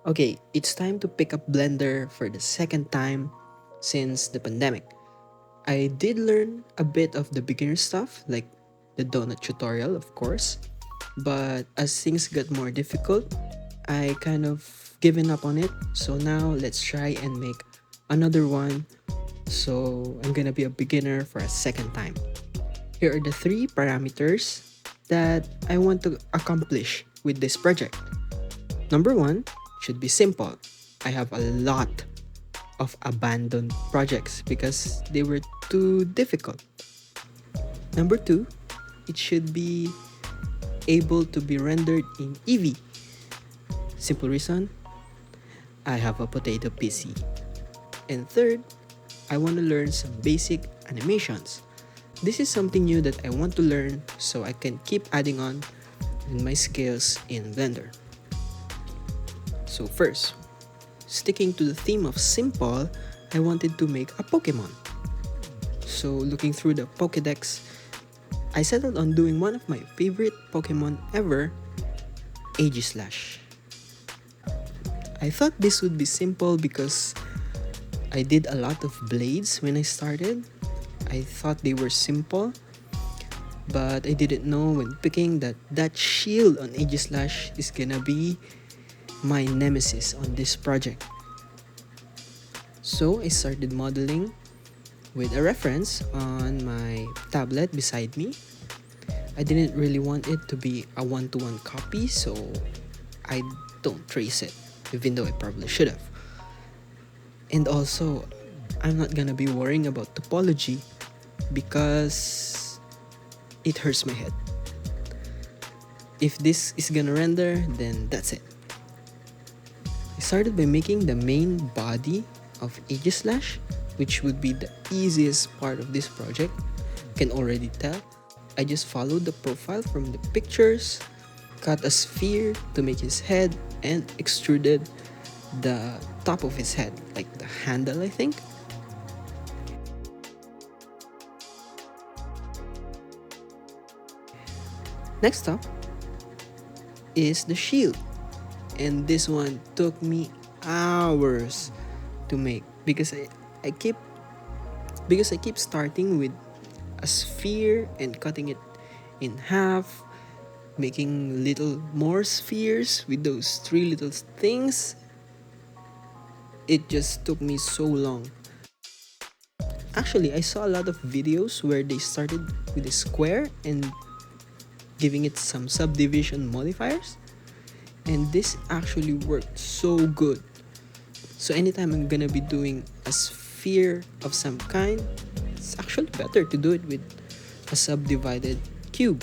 Okay, it's time to pick up Blender for the second time since the pandemic. I did learn a bit of the beginner stuff, like the donut tutorial, of course, but as things got more difficult, I kind of given up on it. So now let's try and make another one. So I'm gonna be a beginner for a second time. Here are the three parameters that I want to accomplish with this project. Number one should be simple. I have a lot of abandoned projects because they were too difficult. Number two, it should be able to be rendered in Eevee. Simple reason, I have a potato PC. And third, I want to learn some basic animations. This is something new that I want to learn so I can keep adding on with my skills in Blender. So first, sticking to the theme of simple, I wanted to make a Pokemon. So looking through the Pokédex, I settled on doing one of my favorite Pokemon ever, Aegislash. I thought this would be simple because I did a lot of blades when I started. I thought they were simple, but I didn't know when picking that shield on Aegislash is gonna be my nemesis on this project. So I started modeling with a reference on my tablet beside me. I didn't really want it to be a one-to-one copy, so I don't trace it, even though I probably should have. And also, I'm not gonna be worrying about topology because it hurts my head. If this is gonna render, then that's it. I started by making the main body of Aegislash, which would be the easiest part of this project. Can already tell. I just followed the profile from the pictures, cut a sphere to make his head, and extruded the top of his head, like the handle, I think. Next up is the shield, and this one took me hours to make because I keep starting with a sphere and cutting it in half, making little more spheres with those three little things. It just took me so long. Actually, I saw a lot of videos where they started with a square and giving it some subdivision modifiers, and this actually worked so good. So anytime I'm gonna be doing a sphere of some kind, it's actually better to do it with a subdivided cube.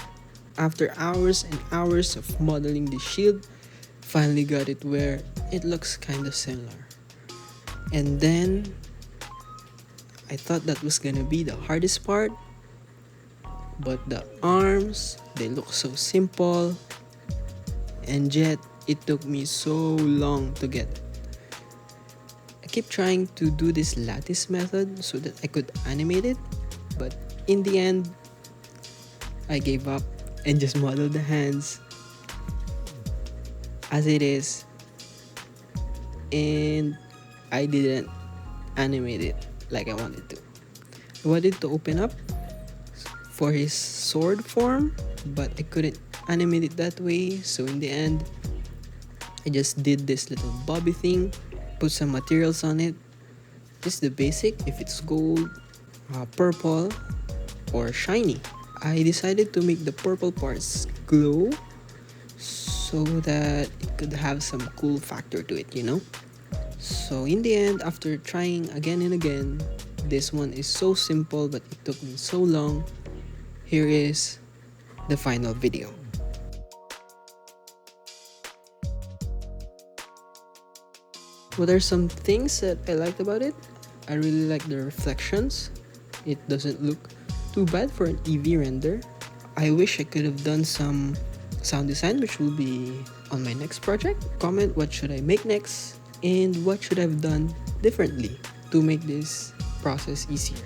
After hours and hours of modeling the shield, finally got it where it looks kind of similar. And then I thought that was gonna be the hardest part, but the arms, they look so simple, and yet it took me so long to get. I keep trying to do this lattice method so that I could animate it, but in the end, I gave up and just modeled the hands as it is, and I didn't animate it like I wanted to. I wanted to open up for his sword form, but I couldn't animate it that way, so in the end, I just did this little bobby thing, put some materials on it, just the basic, if it's gold, purple, or shiny. I decided to make the purple parts glow so that it could have some cool factor to it, you know? So in the end, after trying again and again, this one is so simple but it took me so long. Here is the final video. What are some things that I liked about it? I really like the reflections. It doesn't look too bad for an Eevee render. I wish I could have done some sound design, which will be on my next project. Comment what should I make next and what should I have done differently to make this process easier.